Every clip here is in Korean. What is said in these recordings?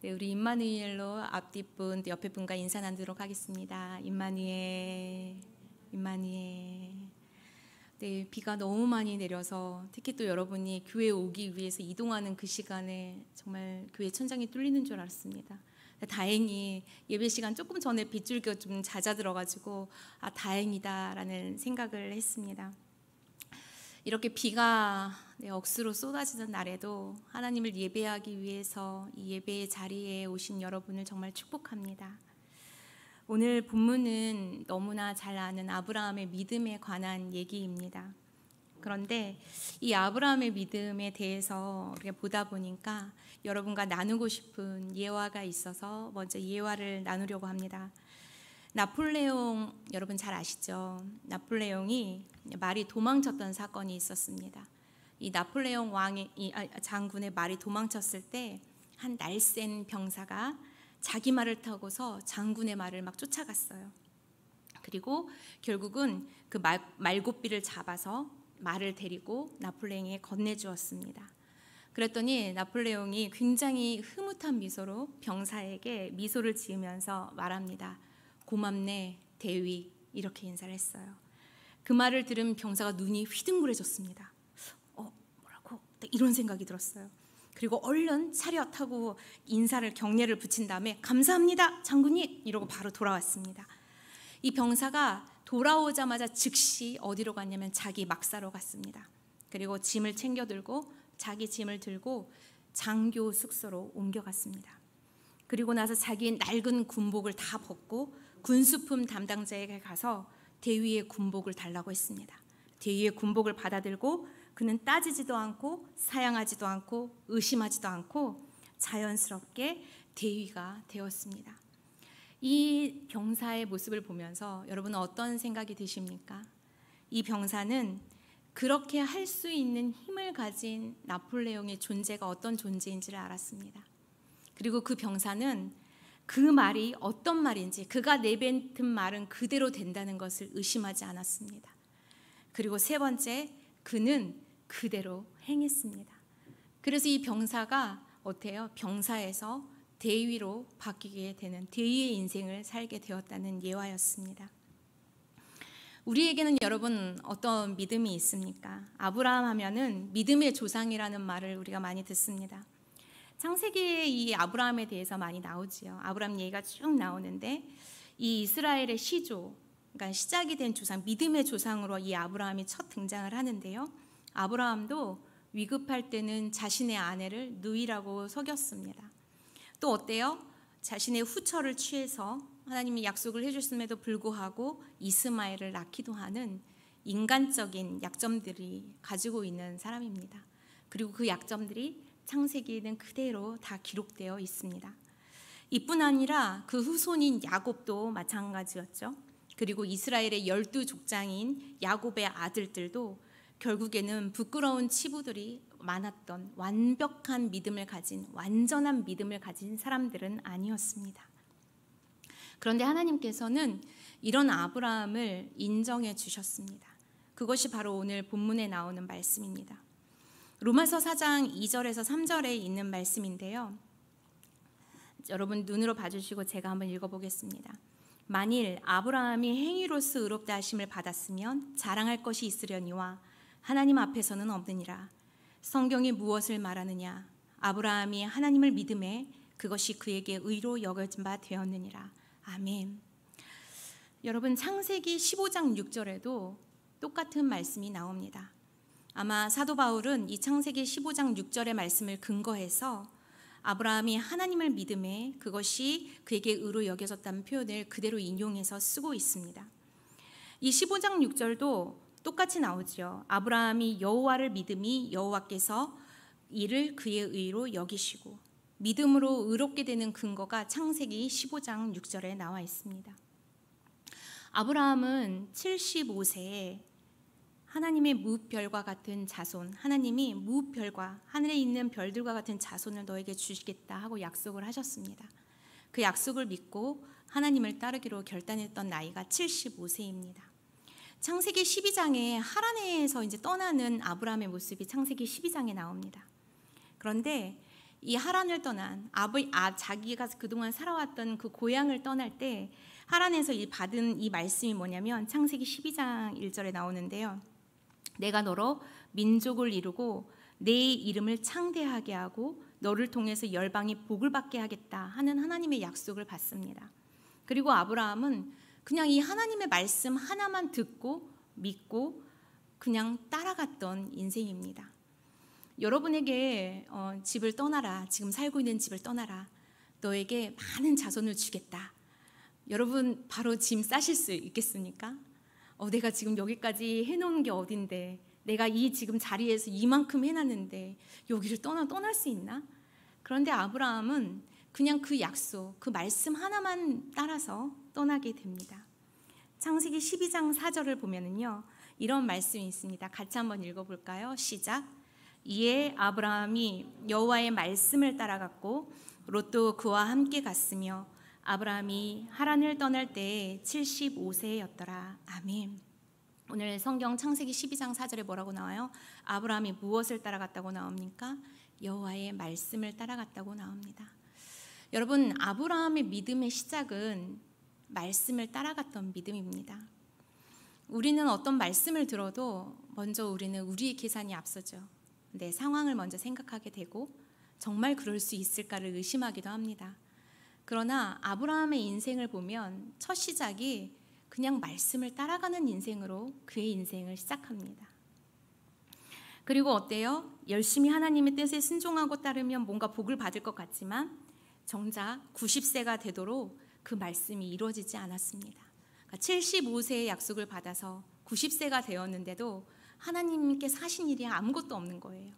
네, 우리 임마누엘로 앞뒷분, 또 옆에 분과 인사 나누도록 하겠습니다. 임마누엘, 임마누엘. 네, 비가 너무 많이 내려서 특히 또 여러분이 교회에 오기 위해서 이동하는 그 시간에 정말 교회 천장이 뚫리는 줄 알았습니다. 다행히 예배 시간 조금 전에 빗줄기가 좀 잦아들어가지고 다행이다라는 생각을 했습니다. 이렇게 비가 억수로 쏟아지는 날에도 하나님을 예배하기 위해서 이 예배의 자리에 오신 여러분을 정말 축복합니다. 오늘 본문은 너무나 잘 아는 아브라함의 믿음에 관한 얘기입니다. 그런데 이 아브라함의 믿음에 대해서 우리가 보다 보니까 여러분과 나누고 싶은 예화가 있어서 먼저 예화를 나누려고 합니다. 나폴레옹 여러분 잘 아시죠? 나폴레옹이 말이 도망쳤던 사건이 있었습니다. 이 나폴레옹 장군의 말이 도망쳤을 때 한 날쌘 병사가 자기 말을 타고서 장군의 말을 막 쫓아갔어요. 그리고 결국은 그 말고삐를 잡아서 말을 데리고 나폴레옹에 건네주었습니다. 그랬더니 나폴레옹이 굉장히 흐뭇한 미소로 병사에게 미소를 지으면서 말합니다. 고맙네 대위, 이렇게 인사를 했어요. 그 말을 들은 병사가 눈이 휘둥그레졌습니다. 뭐라고? 이런 생각이 들었어요. 그리고 얼른 차렷하고 인사를 경례를 붙인 다음에 감사합니다 장군님, 이러고 바로 돌아왔습니다. 이 병사가 돌아오자마자 즉시 어디로 갔냐면 자기 막사로 갔습니다. 그리고 짐을 챙겨 들고 자기 짐을 들고 장교 숙소로 옮겨갔습니다. 그리고 나서 자기 낡은 군복을 다 벗고 군수품 담당자에게 가서 대위의 군복을 달라고 했습니다. 대위의 군복을 받아들고 그는 따지지도 않고 사양하지도 않고 의심하지도 않고 자연스럽게 대위가 되었습니다. 이 병사의 모습을 보면서 여러분은 어떤 생각이 드십니까? 이 병사는 그렇게 할 수 있는 힘을 가진 나폴레옹의 존재가 어떤 존재인지를 알았습니다. 그리고 그 병사는 그 말이 어떤 말인지, 그가 내뱉은 말은 그대로 된다는 것을 의심하지 않았습니다. 그리고 세 번째, 그는 그대로 행했습니다. 그래서 이 병사가 어때요? 병사에서 대위로 바뀌게 되는, 대위의 인생을 살게 되었다는 예화였습니다. 우리에게는 여러분 어떤 믿음이 있습니까? 아브라함 하면은 믿음의 조상이라는 말을 우리가 많이 듣습니다. 창세기에 이 아브라함에 대해서 많이 나오지요. 아브라함 얘기가 쭉 나오는데 이 이스라엘의 시조, 그러니까 시작이 된 조상, 믿음의 조상으로 이 아브라함이 첫 등장을 하는데요. 아브라함도 위급할 때는 자신의 아내를 누이라고 속였습니다. 또 어때요? 자신의 후처를 취해서 하나님이 약속을 해주셨음에도 불구하고 이스마엘을 낳기도 하는 인간적인 약점들이 가지고 있는 사람입니다. 그리고 그 약점들이 창세기에는 그대로 다 기록되어 있습니다. 이뿐 아니라 그 후손인 야곱도 마찬가지였죠. 그리고 이스라엘의 12족장인 야곱의 아들들도 결국에는 부끄러운 치부들이 많았던 완벽한 믿음을 가진, 완전한 믿음을 가진 사람들은 아니었습니다. 그런데 하나님께서는 이런 아브라함을 인정해 주셨습니다. 그것이 바로 오늘 본문에 나오는 말씀입니다. 로마서 4장 2절에서 3절에 있는 말씀인데요. 여러분 눈으로 봐주시고 제가 한번 읽어보겠습니다. 만일 아브라함이 행위로서 의롭다 하심을 받았으면 자랑할 것이 있으려니와 하나님 앞에서는 없느니라. 성경이 무엇을 말하느냐? 아브라함이 하나님을 믿음에 그것이 그에게 의로 여겨진 바 되었느니라. 아멘. 여러분 창세기 15장 6절에도 똑같은 말씀이 나옵니다. 아마 사도 바울은 이 창세기 15장 6절의 말씀을 근거해서 아브라함이 하나님을 믿음에 그것이 그에게 의로 여겨졌다는 표현을 그대로 인용해서 쓰고 있습니다. 이 15장 6절도 똑같이 나오죠. 아브라함이 여호와를 믿음이 여호와께서 이를 그의 의로 여기시고, 믿음으로 의롭게 되는 근거가 창세기 15장 6절에 나와 있습니다. 아브라함은 75세에 하나님의 무별과 같은 자손, 하나님이 무별과 하늘에 있는 별들과 같은 자손을 너에게 주시겠다 하고 약속을 하셨습니다. 그 약속을 믿고 하나님을 따르기로 결단했던 나이가 75세입니다. 창세기 12장에 하란에서 이제 떠나는 아브라함의 모습이 창세기 12장에 나옵니다. 그런데 이 하란을 떠난 자기가 그동안 살아왔던 그 고향을 떠날 때 하란에서 받은 이 말씀이 뭐냐면 창세기 12장 1절에 나오는데요. 내가 너로 민족을 이루고 내 이름을 창대하게 하고 너를 통해서 열방이 복을 받게 하겠다 하는 하나님의 약속을 받습니다. 그리고 아브라함은 그냥 이 하나님의 말씀 하나만 듣고 믿고 그냥 따라갔던 인생입니다. 여러분에게 집을 떠나라, 지금 살고 있는 집을 떠나라, 너에게 많은 자손을 주겠다. 여러분 바로 짐 싸실 수 있겠습니까? 내가 지금 여기까지 해놓은 게 어딘데, 내가 이 지금 자리에서 이만큼 해놨는데 여기를 떠날 수 있나? 그런데 아브라함은 그냥 그 약속, 그 말씀 하나만 따라서 떠나게 됩니다. 창세기 12장 4절을 보면은요, 이런 말씀이 있습니다. 같이 한번 읽어볼까요? 시작. 이에 아브라함이 여호와의 말씀을 따라갔고 롯도 그와 함께 갔으며 아브라함이 하란을 떠날 때 75세였더라. 아멘. 오늘 성경 창세기 12장 4절에 뭐라고 나와요? 아브라함이 무엇을 따라갔다고 나옵니까? 여호와의 말씀을 따라갔다고 나옵니다. 여러분, 아브라함의 믿음의 시작은 말씀을 따라갔던 믿음입니다. 우리는 어떤 말씀을 들어도 먼저 우리는 우리의 계산이 앞서죠. 내 상황을 먼저 생각하게 되고 정말 그럴 수 있을까를 의심하기도 합니다. 그러나 아브라함의 인생을 보면 첫 시작이 그냥 말씀을 따라가는 인생으로 그의 인생을 시작합니다. 그리고 어때요? 열심히 하나님의 뜻에 순종하고 따르면 뭔가 복을 받을 것 같지만 정작 90세가 되도록 그 말씀이 이루어지지 않았습니다. 75세의 약속을 받아서 90세가 되었는데도 하나님께서 하신 일이 아무것도 없는 거예요.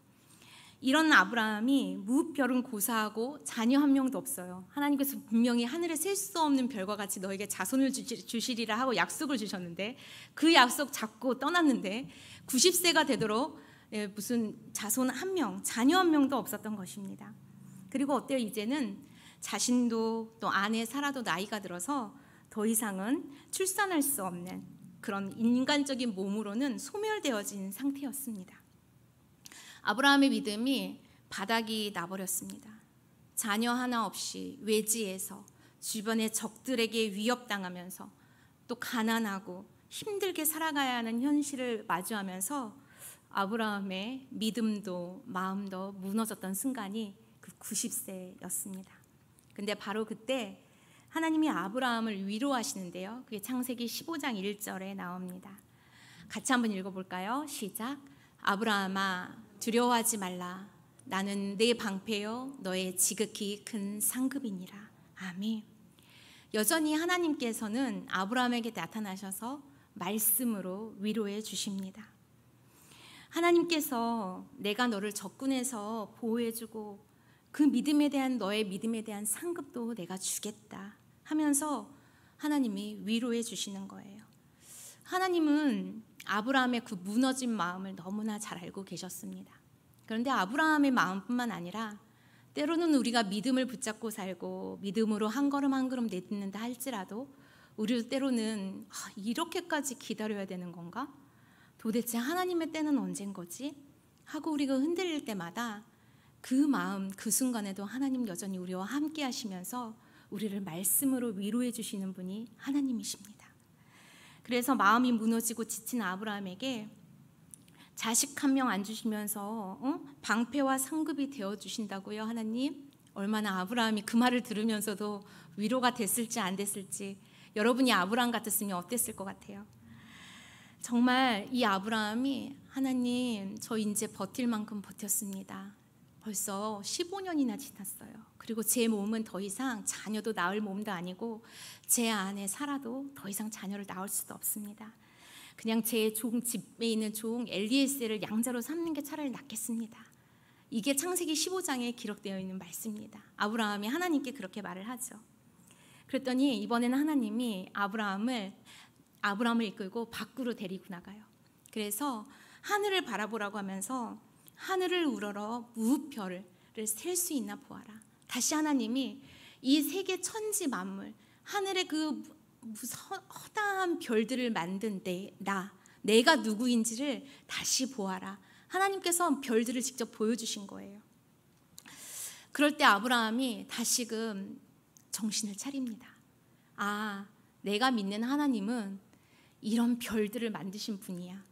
이런 아브라함이 무별은 고사하고 자녀 한 명도 없어요. 하나님께서 분명히 하늘에 셀 수 없는 별과 같이 너에게 자손을 주시리라 하고 약속을 주셨는데 그 약속 잡고 떠났는데 90세가 되도록 무슨 자손 한 명, 자녀 한 명도 없었던 것입니다. 그리고 어때요? 이제는 자신도 또 아내 사라도 나이가 들어서 더 이상은 출산할 수 없는 그런 인간적인 몸으로는 소멸되어진 상태였습니다. 아브라함의 믿음이 바닥이 나버렸습니다. 자녀 하나 없이 외지에서 주변의 적들에게 위협당하면서 또 가난하고 힘들게 살아가야 하는 현실을 마주하면서 아브라함의 믿음도 마음도 무너졌던 순간이 그 90세였습니다. 근데 바로 그때 하나님이 아브라함을 위로하시는데요. 그게 창세기 15장 1절에 나옵니다. 같이 한번 읽어볼까요? 시작. 아브라함아 두려워하지 말라. 나는 내 방패요 너의 지극히 큰 상급이니라. 아멘. 여전히 하나님께서는 아브라함에게 나타나셔서 말씀으로 위로해 주십니다. 하나님께서 내가 너를 적군에서 보호해주고 그 믿음에 대한 너의 믿음에 대한 상급도 내가 주겠다 하면서 하나님이 위로해 주시는 거예요. 하나님은 아브라함의 그 무너진 마음을 너무나 잘 알고 계셨습니다. 그런데 아브라함의 마음뿐만 아니라 때로는 우리가 믿음을 붙잡고 살고 믿음으로 한 걸음 한 걸음 내딛는다 할지라도 우리도 때로는 이렇게까지 기다려야 되는 건가? 도대체 하나님의 때는 언젠 거지? 하고 우리가 흔들릴 때마다 그 마음, 그 순간에도 하나님 여전히 우리와 함께 하시면서 우리를 말씀으로 위로해 주시는 분이 하나님이십니다. 그래서 마음이 무너지고 지친 아브라함에게 자식 한 명 안 주시면서 방패와 상급이 되어 주신다고요, 하나님? 얼마나 아브라함이 그 말을 들으면서도 위로가 됐을지 안 됐을지 여러분이 아브라함 같았으면 어땠을 것 같아요? 정말 이 아브라함이 하나님 저 이제 버틸 만큼 버텼습니다. 벌써 15년이나 지났어요. 그리고 제 몸은 더 이상 자녀도 낳을 몸도 아니고 제 안에 살아도 더 이상 자녀를 낳을 수도 없습니다. 그냥 제 집에 있는 종 엘리에셀을 양자로 삼는 게 차라리 낫겠습니다. 이게 창세기 15장에 기록되어 있는 말씀입니다. 아브라함이 하나님께 그렇게 말을 하죠. 그랬더니 이번에는 하나님이 아브라함을 이끌고 밖으로 데리고 나가요. 그래서 하늘을 바라보라고 하면서 하늘을 우러러 무별을 셀 수 있나 보아라. 다시 하나님이 이 세계 천지 만물 하늘의 그 허다한 별들을 만든 내가 누구인지를 다시 보아라. 하나님께서 별들을 직접 보여주신 거예요. 그럴 때 아브라함이 다시금 정신을 차립니다. 아, 내가 믿는 하나님은 이런 별들을 만드신 분이야.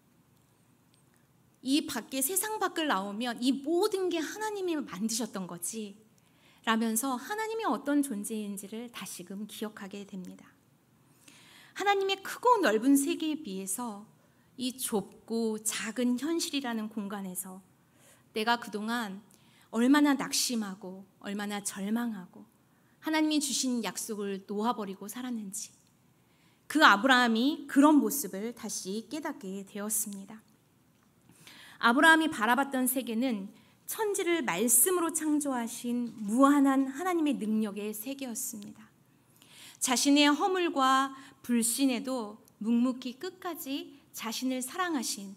이 밖에 세상 밖을 나오면 이 모든 게 하나님이 만드셨던 거지 라면서 하나님이 어떤 존재인지를 다시금 기억하게 됩니다. 하나님의 크고 넓은 세계에 비해서 이 좁고 작은 현실이라는 공간에서 내가 그동안 얼마나 낙심하고 얼마나 절망하고 하나님이 주신 약속을 놓아버리고 살았는지, 그 아브라함이 그런 모습을 다시 깨닫게 되었습니다. 아브라함이 바라봤던 세계는 천지를 말씀으로 창조하신 무한한 하나님의 능력의 세계였습니다. 자신의 허물과 불신에도 묵묵히 끝까지 자신을 사랑하신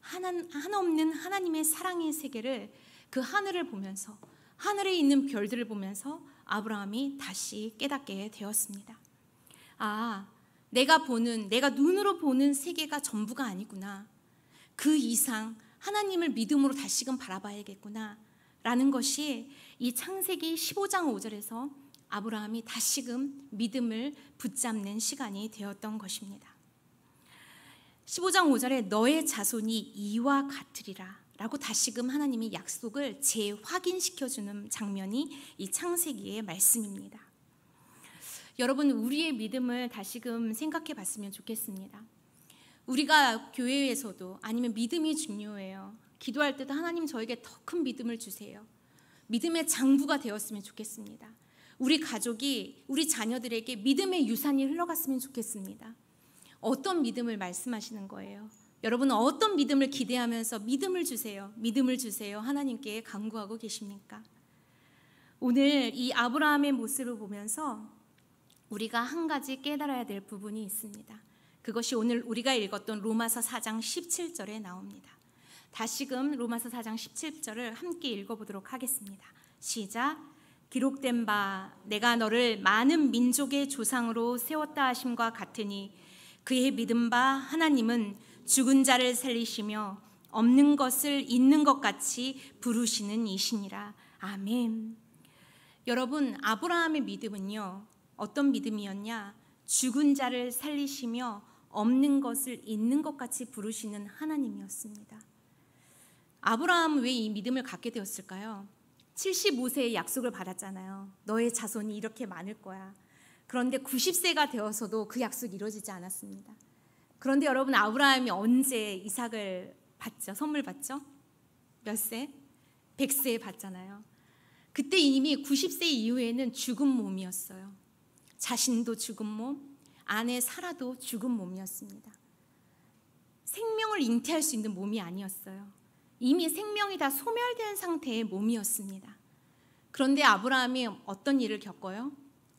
한없는 하나님의 사랑의 세계를, 그 하늘을 보면서, 하늘에 있는 별들을 보면서 아브라함이 다시 깨닫게 되었습니다. 아, 내가 눈으로 보는 세계가 전부가 아니구나. 그 이상 하나님을 믿음으로 다시금 바라봐야겠구나 라는 것이 이 창세기 15장 5절에서 아브라함이 다시금 믿음을 붙잡는 시간이 되었던 것입니다. 15장 5절에 너의 자손이 이와 같으리라 라고 다시금 하나님이 약속을 재확인시켜주는 장면이 이 창세기의 말씀입니다. 여러분, 우리의 믿음을 다시금 생각해 봤으면 좋겠습니다. 우리가 교회에서도 아니면 믿음이 중요해요. 기도할 때도 하나님 저에게 더 큰 믿음을 주세요. 믿음의 장부가 되었으면 좋겠습니다. 우리 가족이, 우리 자녀들에게 믿음의 유산이 흘러갔으면 좋겠습니다. 어떤 믿음을 말씀하시는 거예요? 여러분은 어떤 믿음을 기대하면서 믿음을 주세요, 믿음을 주세요 하나님께 간구하고 계십니까? 오늘 이 아브라함의 모습을 보면서 우리가 한 가지 깨달아야 될 부분이 있습니다. 그것이 오늘 우리가 읽었던 로마서 4장 17절에 나옵니다. 다시금 로마서 4장 17절을 함께 읽어보도록 하겠습니다. 시작. 기록된 바 내가 너를 많은 민족의 조상으로 세웠다 하심과 같으니 그의 믿은 바 하나님은 죽은 자를 살리시며 없는 것을 있는 것 같이 부르시는 이시니라. 아멘. 여러분, 아브라함의 믿음은요, 어떤 믿음이었냐? 죽은 자를 살리시며 없는 것을 있는 것 같이 부르시는 하나님이었습니다. 아브라함은 왜 이 믿음을 갖게 되었을까요? 75세의 약속을 받았잖아요. 너의 자손이 이렇게 많을 거야. 그런데 90세가 되어서도 그 약속이 이루어지지 않았습니다. 그런데 여러분, 아브라함이 언제 이삭을 받죠? 선물 받죠? 몇 세? 100세에 받잖아요. 그때 이미 90세 이후에는 죽은 몸이었어요. 자신도 죽은 몸, 아내 사라도 죽은 몸이었습니다. 생명을 잉태할 수 있는 몸이 아니었어요. 이미 생명이 다 소멸된 상태의 몸이었습니다. 그런데 아브라함이 어떤 일을 겪어요?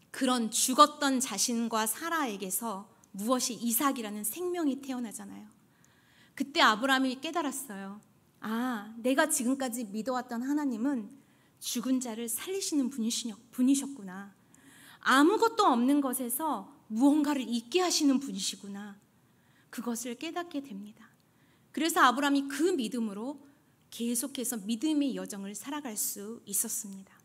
그런 죽었던 자신과 사라에게서 무엇이 이삭이라는 생명이 태어나잖아요. 그때 아브라함이 깨달았어요. 아, 내가 지금까지 믿어왔던 하나님은 죽은 자를 살리시는 분이셨구나. 아무것도 없는 것에서 무언가를 있게 하시는 분이시구나. 그것을 깨닫게 됩니다. 그래서 아브라함이 그 믿음으로 계속해서 믿음의 여정을 살아갈 수 있었습니다.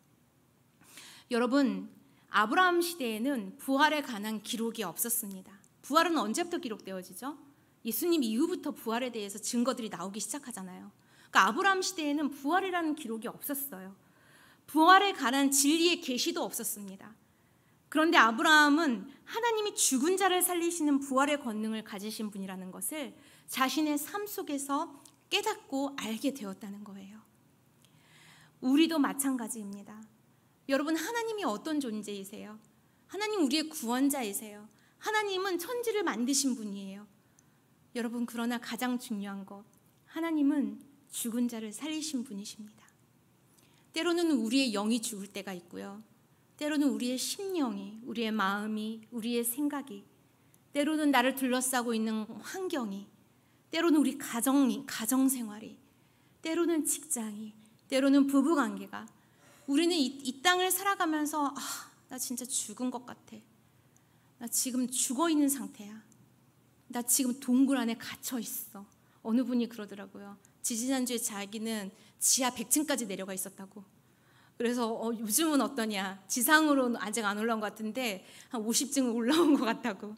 여러분, 아브라함 시대에는 부활에 관한 기록이 없었습니다. 부활은 언제부터 기록되어지죠? 예수님 이후부터 부활에 대해서 증거들이 나오기 시작하잖아요. 그러니까 아브라함 시대에는 부활이라는 기록이 없었어요. 부활에 관한 진리의 계시도 없었습니다. 그런데 아브라함은 하나님이 죽은 자를 살리시는 부활의 권능을 가지신 분이라는 것을 자신의 삶 속에서 깨닫고 알게 되었다는 거예요. 우리도 마찬가지입니다. 여러분, 하나님이 어떤 존재이세요? 하나님 우리의 구원자이세요. 하나님은 천지를 만드신 분이에요. 여러분, 그러나 가장 중요한 것, 하나님은 죽은 자를 살리신 분이십니다. 때로는 우리의 영이 죽을 때가 있고요. 때로는 우리의 심령이, 우리의 마음이, 우리의 생각이, 때로는 나를 둘러싸고 있는 환경이, 때로는 우리 가정생활이, 때로는 직장이, 때로는 부부관계가, 우리는 이 땅을 살아가면서 나 진짜 죽은 것 같아. 나 지금 죽어있는 상태야. 나 지금 동굴 안에 갇혀있어. 어느 분이 그러더라고요. 지지난주에 자기는 지하 100층까지 내려가 있었다고. 그래서 요즘은 어떠냐, 지상으로는 아직 안 올라온 것 같은데 한 50층 올라온 것 같다고.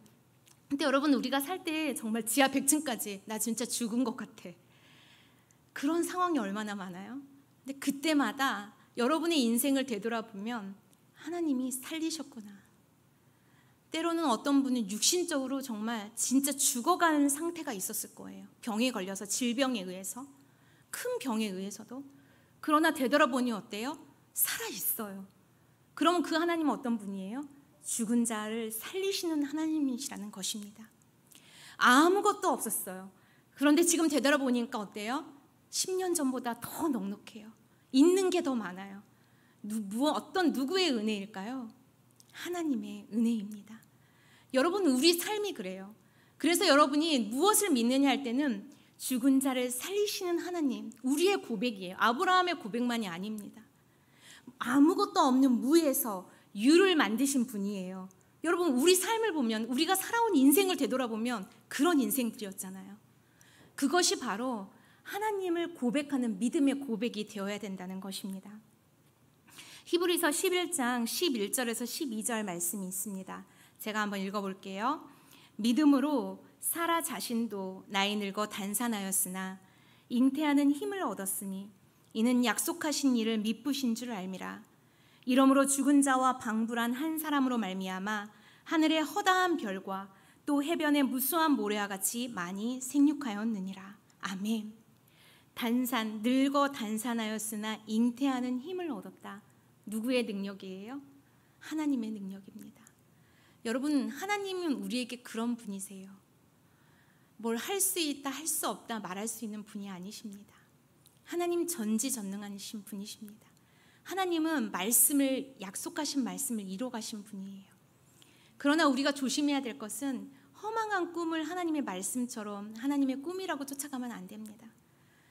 근데 여러분, 우리가 살 때 정말 지하 100층까지 나 진짜 죽은 것 같아, 그런 상황이 얼마나 많아요. 근데 그때마다 여러분의 인생을 되돌아보면 하나님이 살리셨구나. 때로는 어떤 분은 육신적으로 정말 진짜 죽어가는 상태가 있었을 거예요. 병에 걸려서, 질병에 의해서, 큰 병에 의해서도. 그러나 되돌아보니 어때요? 살아있어요. 그럼 그 하나님은 어떤 분이에요? 죽은 자를 살리시는 하나님이시라는 것입니다. 아무것도 없었어요. 그런데 지금 되돌아보니까 어때요? 10년 전보다 더 넉넉해요. 있는 게 더 많아요. 어떤 누구의 은혜일까요? 하나님의 은혜입니다. 여러분, 우리 삶이 그래요. 그래서 여러분이 무엇을 믿느냐 할 때는 죽은 자를 살리시는 하나님, 우리의 고백이에요. 아브라함의 고백만이 아닙니다. 아무것도 없는 무에서 유를 만드신 분이에요. 여러분, 우리 삶을 보면, 우리가 살아온 인생을 되돌아보면 그런 인생들이었잖아요. 그것이 바로 하나님을 고백하는 믿음의 고백이 되어야 된다는 것입니다. 히브리서 11장 11절에서 12절 말씀이 있습니다. 제가 한번 읽어볼게요. 믿음으로 사라 자신도 나이 늙어 단산하였으나 잉태하는 힘을 얻었으니 이는 약속하신 일을 미쁘신 줄 알미라. 이러므로 죽은 자와 방불한 한 사람으로 말미암아 하늘의 허다한 별과 또 해변의 무수한 모래와 같이 많이 생육하였느니라. 아멘. 늙어 단산하였으나 잉태하는 힘을 얻었다. 누구의 능력이에요? 하나님의 능력입니다. 여러분, 하나님은 우리에게 그런 분이세요. 뭘 할 수 있다, 할 수 없다 말할 수 있는 분이 아니십니다. 하나님 전지전능하신 분이십니다. 하나님은 약속하신 말씀을 이뤄가신 분이에요. 그러나 우리가 조심해야 될 것은 허망한 꿈을 하나님의 말씀처럼 하나님의 꿈이라고 쫓아가면 안 됩니다.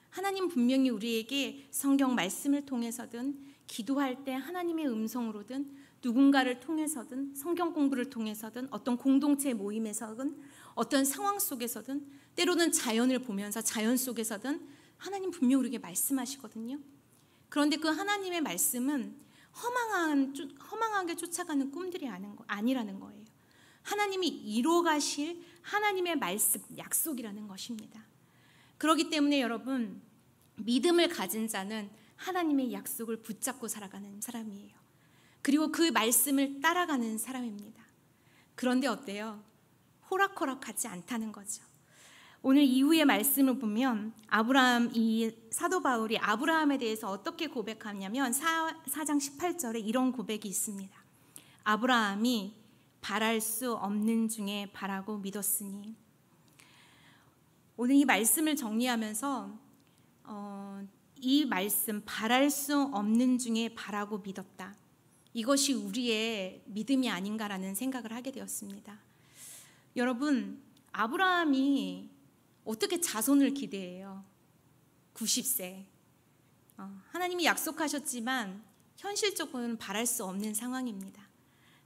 하나님 분명히 우리에게 성경 말씀을 통해서든, 기도할 때 하나님의 음성으로든, 누군가를 통해서든, 성경 공부를 통해서든, 어떤 공동체 모임에서든, 어떤 상황 속에서든, 때로는 자연을 보면서 자연 속에서든 하나님 분명히 우리에게 말씀하시거든요. 그런데 그 하나님의 말씀은 허망하게 쫓아가는 꿈들이 아니라는 거예요. 하나님이 이루어가실 하나님의 말씀, 약속이라는 것입니다. 그렇기 때문에 여러분, 믿음을 가진 자는 하나님의 약속을 붙잡고 살아가는 사람이에요. 그리고 그 말씀을 따라가는 사람입니다. 그런데 어때요? 호락호락하지 않다는 거죠. 오늘 이후의 말씀을 보면 이 사도 바울이 아브라함에 대해서 어떻게 고백하냐면 4장 18절에 이런 고백이 있습니다. 아브라함이 바랄 수 없는 중에 바라고 믿었으니. 오늘 이 말씀을 정리하면서 이 말씀, 바랄 수 없는 중에 바라고 믿었다, 이것이 우리의 믿음이 아닌가라는 생각을 하게 되었습니다. 여러분, 아브라함이 어떻게 자손을 기대해요? 90세. 하나님이 약속하셨지만 현실적으로는 바랄 수 없는 상황입니다.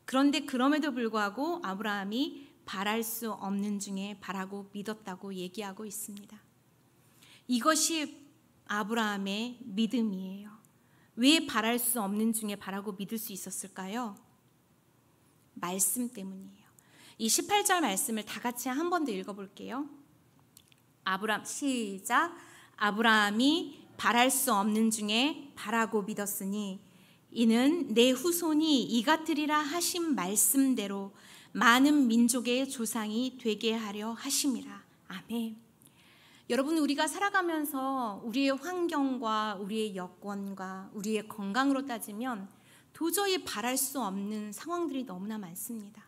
그런데 그럼에도 불구하고 아브라함이 바랄 수 없는 중에 바라고 믿었다고 얘기하고 있습니다. 이것이 아브라함의 믿음이에요. 왜 바랄 수 없는 중에 바라고 믿을 수 있었을까요? 말씀 때문이에요. 이 18절 말씀을 다 같이 한 번 더 읽어볼게요. 시작. 아브라함이 바랄 수 없는 중에 바라고 믿었으니 이는 내 후손이 이 같으리라 하신 말씀대로 많은 민족의 조상이 되게 하려 하심이라. 아멘. 여러분, 우리가 살아가면서 우리의 환경과 우리의 여건과 우리의 건강으로 따지면 도저히 바랄 수 없는 상황들이 너무나 많습니다.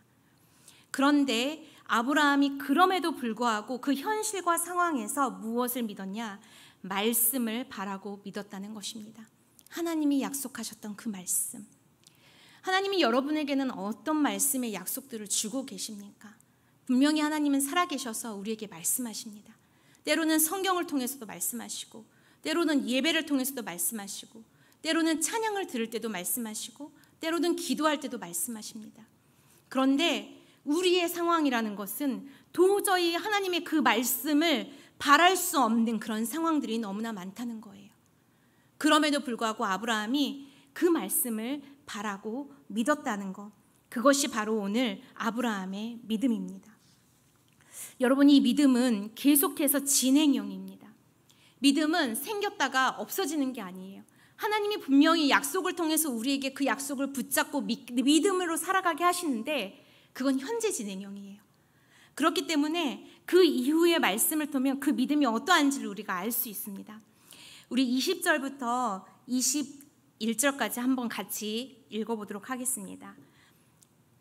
그런데 아브라함이 그럼에도 불구하고 그 현실과 상황에서 무엇을 믿었냐? 말씀을 바라고 믿었다는 것입니다. 하나님이 약속하셨던 그 말씀. 하나님이 여러분에게는 어떤 말씀의 약속들을 주고 계십니까? 분명히 하나님은 살아계셔서 우리에게 말씀하십니다. 때로는 성경을 통해서도 말씀하시고, 때로는 예배를 통해서도 말씀하시고, 때로는 찬양을 들을 때도 말씀하시고, 때로는 기도할 때도 말씀하십니다. 그런데 우리의 상황이라는 것은 도저히 하나님의 그 말씀을 바랄 수 없는 그런 상황들이 너무나 많다는 거예요. 그럼에도 불구하고 아브라함이 그 말씀을 바라고 믿었다는 것, 그것이 바로 오늘 아브라함의 믿음입니다. 여러분, 이 믿음은 계속해서 진행형입니다. 믿음은 생겼다가 없어지는 게 아니에요. 하나님이 분명히 약속을 통해서 우리에게 그 약속을 붙잡고 믿음으로 살아가게 하시는데 그건 현재 진행형이에요. 그렇기 때문에 그 이후의 말씀을 통하면 그 믿음이 어떠한지를 우리가 알 수 있습니다. 우리 20절부터 21절까지 한번 같이 읽어보도록 하겠습니다.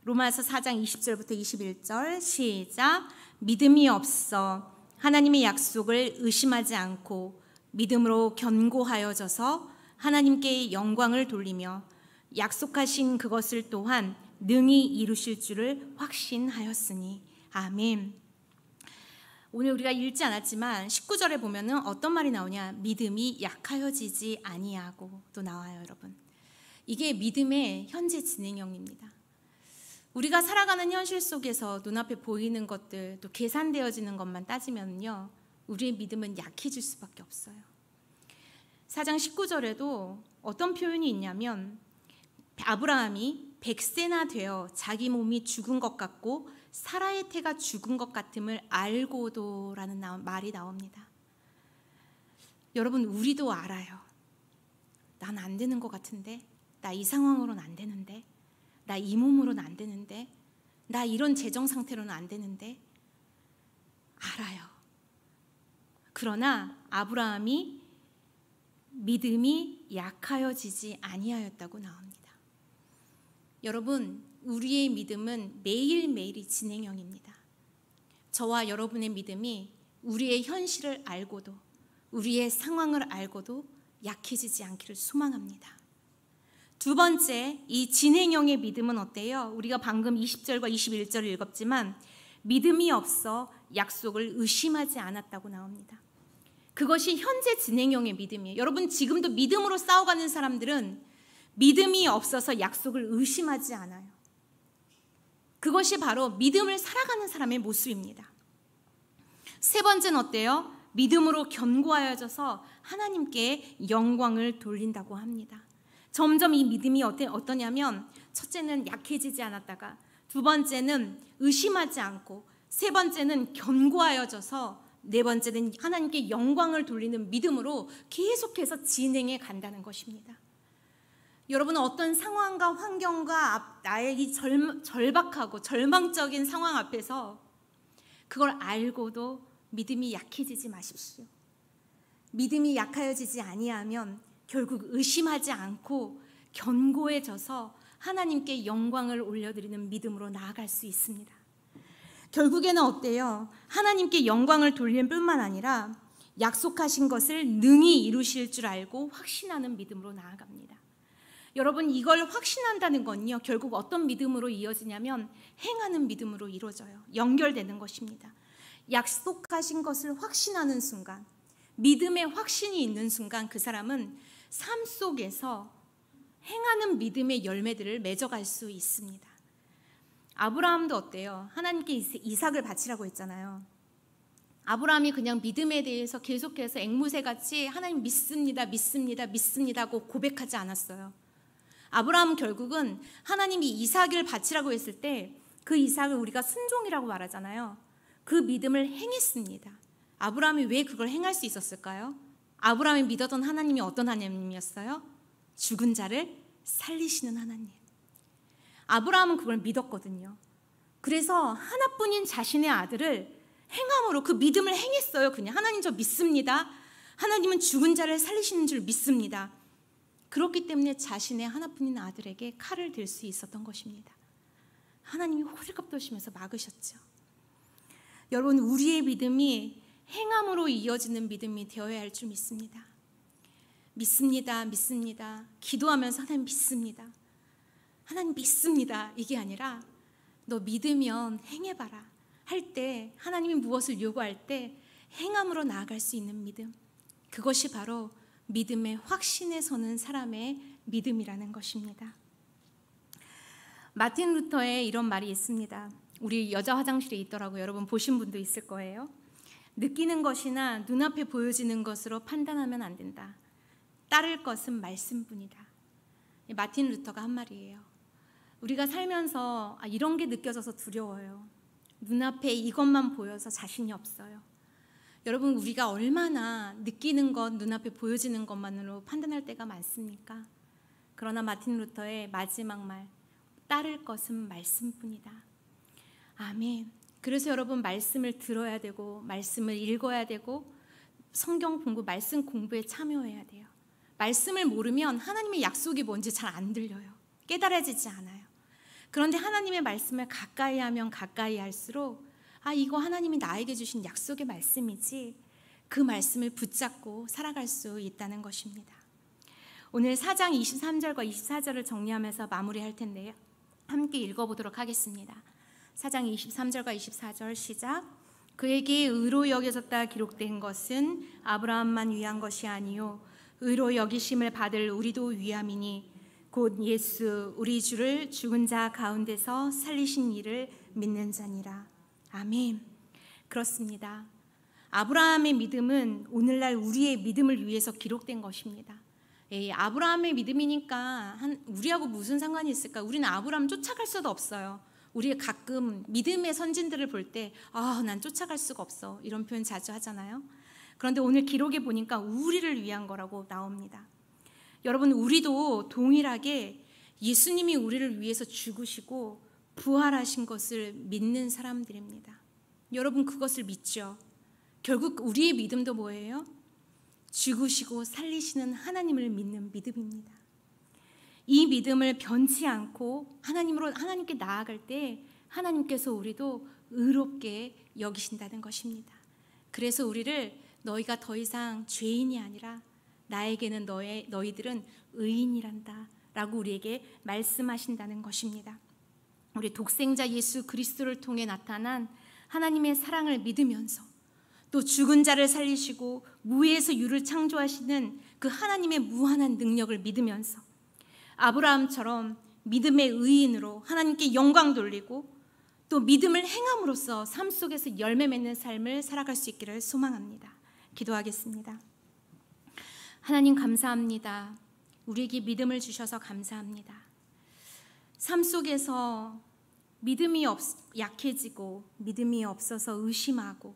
로마서 4장 20절부터 21절 시작. 믿음이 없어 하나님의 약속을 의심하지 않고 믿음으로 견고하여져서 하나님께 영광을 돌리며 약속하신 그것을 또한 능히 이루실 줄을 확신하였으니. 아멘. 오늘 우리가 읽지 않았지만 19절에 보면은 어떤 말이 나오냐? 믿음이 약하여지지 아니하고 또 나와요, 여러분. 이게 믿음의 현재 진행형입니다. 우리가 살아가는 현실 속에서 눈앞에 보이는 것들, 또 계산되어지는 것만 따지면요, 우리의 믿음은 약해질 수밖에 없어요. 4장 19절에도 어떤 표현이 있냐면 아브라함이 100세나 되어 자기 몸이 죽은 것 같고 사라의 태가 죽은 것 같음을 알고도라는 말이 나옵니다. 여러분, 우리도 알아요. 난 안 되는 것 같은데, 나 이 상황으로는 안 되는데, 나 이 몸으로는 안 되는데, 나 이런 재정 상태로는 안 되는데, 알아요. 그러나 아브라함이 믿음이 약하여지지 아니하였다고 나옵니다. 여러분, 우리의 믿음은 매일매일이 진행형입니다. 저와 여러분의 믿음이 우리의 현실을 알고도, 우리의 상황을 알고도 약해지지 않기를 소망합니다. 두 번째, 이 진행형의 믿음은 어때요? 우리가 방금 20절과 21절을 읽었지만 믿음이 없어 약속을 의심하지 않았다고 나옵니다. 그것이 현재 진행형의 믿음이에요. 여러분, 지금도 믿음으로 싸워가는 사람들은 믿음이 없어서 약속을 의심하지 않아요. 그것이 바로 믿음을 살아가는 사람의 모습입니다. 세 번째는 어때요? 믿음으로 견고하여져서 하나님께 영광을 돌린다고 합니다. 점점 이 믿음이 어떠냐면 첫째는 약해지지 않았다가, 두 번째는 의심하지 않고, 세 번째는 견고하여져서, 네 번째는 하나님께 영광을 돌리는 믿음으로 계속해서 진행해 간다는 것입니다. 여러분은 어떤 상황과 환경과 나의 이 절박하고 절망적인 상황 앞에서 그걸 알고도 믿음이 약해지지 마십시오. 믿음이 약하여지지 아니하면 결국 의심하지 않고 견고해져서 하나님께 영광을 올려드리는 믿음으로 나아갈 수 있습니다. 결국에는 어때요? 하나님께 영광을 돌릴 뿐만 아니라 약속하신 것을 능히 이루실 줄 알고 확신하는 믿음으로 나아갑니다. 여러분, 이걸 확신한다는 건요, 결국 어떤 믿음으로 이어지냐면 행하는 믿음으로 이루어져요. 연결되는 것입니다. 약속하신 것을 확신하는 순간, 믿음의 확신이 있는 순간 그 사람은 삶 속에서 행하는 믿음의 열매들을 맺어갈 수 있습니다. 아브라함도 어때요? 하나님께 이삭을 바치라고 했잖아요. 아브라함이 그냥 믿음에 대해서 계속해서 앵무새같이 하나님 믿습니다, 믿습니다, 믿습니다 하고 고백하지 않았어요. 아브라함은 결국은 하나님이 이삭을 바치라고 했을 때 그 이삭을 우리가 순종이라고 말하잖아요. 그 믿음을 행했습니다. 아브라함이 왜 그걸 행할 수 있었을까요? 아브라함이 믿었던 하나님이 어떤 하나님이었어요? 죽은 자를 살리시는 하나님. 아브라함은 그걸 믿었거든요. 그래서 하나뿐인 자신의 아들을 행함으로 그 믿음을 행했어요. 그냥 하나님 저 믿습니다. 하나님은 죽은 자를 살리시는 줄 믿습니다. 그렇기 때문에 자신의 하나뿐인 아들에게 칼을 들 수 있었던 것입니다. 하나님이 호들갑 떨시면서 막으셨죠. 여러분, 우리의 믿음이 행함으로 이어지는 믿음이 되어야 할 줄 믿습니다. 믿습니다, 믿습니다. 기도하면서 하나님 믿습니다. 하나님 믿습니다. 이게 아니라 너 믿으면 행해봐라 할 때, 하나님이 무엇을 요구할 때 행함으로 나아갈 수 있는 믿음, 그것이 바로 믿음의 확신에 서는 사람의 믿음이라는 것입니다. 마틴 루터의 이런 말이 있습니다. 우리 여자 화장실에 있더라고요. 여러분 보신 분도 있을 거예요. 느끼는 것이나 눈앞에 보여지는 것으로 판단하면 안 된다. 따를 것은 말씀뿐이다. 마틴 루터가 한 말이에요. 우리가 살면서 이런 게 느껴져서 두려워요. 눈앞에 이것만 보여서 자신이 없어요. 여러분, 우리가 얼마나 느끼는 것, 눈앞에 보여지는 것만으로 판단할 때가 많습니까? 그러나 마틴 루터의 마지막 말, 따를 것은 말씀뿐이다. 아멘. 그래서 여러분, 말씀을 들어야 되고 말씀을 읽어야 되고 성경 공부, 말씀 공부에 참여해야 돼요. 말씀을 모르면 하나님의 약속이 뭔지 잘 안 들려요. 깨달아지지 않아요. 그런데 하나님의 말씀을 가까이 하면 가까이 할수록 이거 하나님이 나에게 주신 약속의 말씀이지, 그 말씀을 붙잡고 살아갈 수 있다는 것입니다. 오늘 4장 23절과 24절을 정리하면서 마무리할 텐데요, 함께 읽어보도록 하겠습니다. 4장 23절과 24절 시작. 그에게 의로 여겨졌다 기록된 것은 아브라함만 위한 것이 아니요 의로 여기심을 받을 우리도 위함이니 곧 예수 우리 주를 죽은 자 가운데서 살리신 이를 믿는 자니라. 아멘. 그렇습니다. 아브라함의 믿음은 오늘날 우리의 믿음을 위해서 기록된 것입니다. 아브라함의 믿음이니까 우리하고 무슨 상관이 있을까? 우리는 아브라함 쫓아갈 수도 없어요. 우리가 가끔 믿음의 선진들을 볼 때 난 쫓아갈 수가 없어, 이런 표현 자주 하잖아요. 그런데 오늘 기록에 보니까 우리를 위한 거라고 나옵니다. 여러분, 우리도 동일하게 예수님이 우리를 위해서 죽으시고 부활하신 것을 믿는 사람들입니다. 여러분, 그것을 믿죠? 결국 우리의 믿음도 뭐예요? 죽으시고 살리시는 하나님을 믿는 믿음입니다. 이 믿음을 변치 않고 하나님께 나아갈 때 하나님께서 우리도 의롭게 여기신다는 것입니다. 그래서 우리를 너희가 더 이상 죄인이 아니라 나에게는 너희들은 의인이란다 라고 우리에게 말씀하신다는 것입니다. 우리 독생자 예수 그리스도를 통해 나타난 하나님의 사랑을 믿으면서 또 죽은 자를 살리시고 무에서 유를 창조하시는 그 하나님의 무한한 능력을 믿으면서 아브라함처럼 믿음의 의인으로 하나님께 영광 돌리고 또 믿음을 행함으로써 삶 속에서 열매 맺는 삶을 살아갈 수 있기를 소망합니다. 기도하겠습니다. 하나님, 감사합니다. 우리에게 믿음을 주셔서 감사합니다. 삶 속에서 믿음이 약해지고 믿음이 없어서 의심하고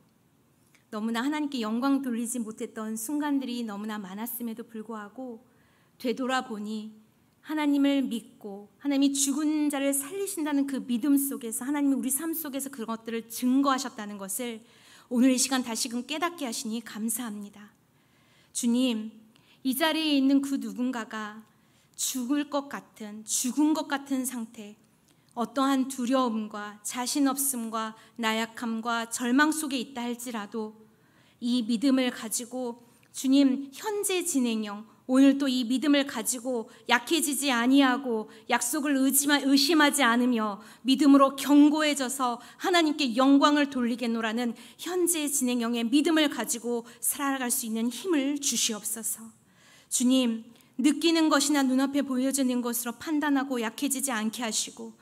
너무나 하나님께 영광 돌리지 못했던 순간들이 너무나 많았음에도 불구하고 되돌아보니 하나님을 믿고 하나님이 죽은 자를 살리신다는 그 믿음 속에서 하나님이 우리 삶 속에서 그것들을 증거하셨다는 것을 오늘 이 시간 다시금 깨닫게 하시니 감사합니다. 주님, 이 자리에 있는 그 누군가가 죽은 것 같은 상태, 어떠한 두려움과 자신 없음과 나약함과 절망 속에 있다 할지라도 이 믿음을 가지고 주님, 현재 진행형 오늘 또 이 믿음을 가지고 약해지지 아니하고 약속을 의심하지 않으며 믿음으로 견고해져서 하나님께 영광을 돌리겠노라는 현재 진행형의 믿음을 가지고 살아갈 수 있는 힘을 주시옵소서. 주님, 느끼는 것이나 눈앞에 보여지는 것으로 판단하고 약해지지 않게 하시고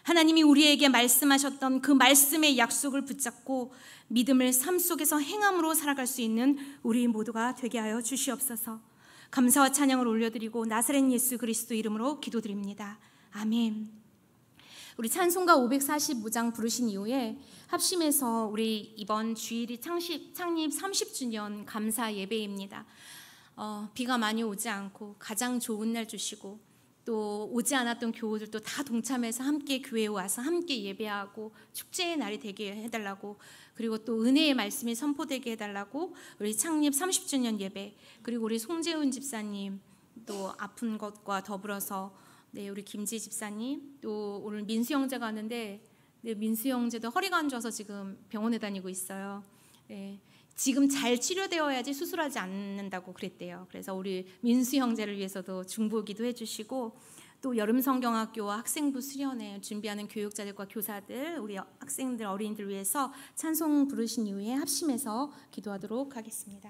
하나님이 우리에게 말씀하셨던 그 말씀의 약속을 붙잡고 믿음을 삶 속에서 행함으로 살아갈 수 있는 우리 모두가 되게 하여 주시옵소서. 감사와 찬양을 올려드리고 나사렛 예수 그리스도 이름으로 기도드립니다. 아멘. 우리 찬송가 545장 부르신 이후에 합심해서 우리 이번 주일이 창립 30주년 감사 예배입니다. 비가 많이 오지 않고 가장 좋은 날 주시고 또 오지 않았던 교우들도 다 동참해서 함께 교회에 와서 함께 예배하고 축제의 날이 되게 해달라고, 그리고 또 은혜의 말씀이 선포되게 해달라고 우리 창립 30주년 예배, 그리고 우리 송재훈 집사님 또 아픈 것과 더불어서 우리 김지 집사님, 또 오늘 민수 형제가 왔는데 민수 형제도 허리가 안 좋아서 지금 병원에 다니고 있어요. 지금 잘 치료되어야지 수술하지 않는다고 그랬대요. 그래서 우리 민수 형제를 위해서도 중보기도 해주시고 또 여름성경학교와 학생부 수련회 준비하는 교육자들과 교사들, 우리 학생들, 어린이들 위해서 찬송 부르신 이후에 합심해서 기도하도록 하겠습니다.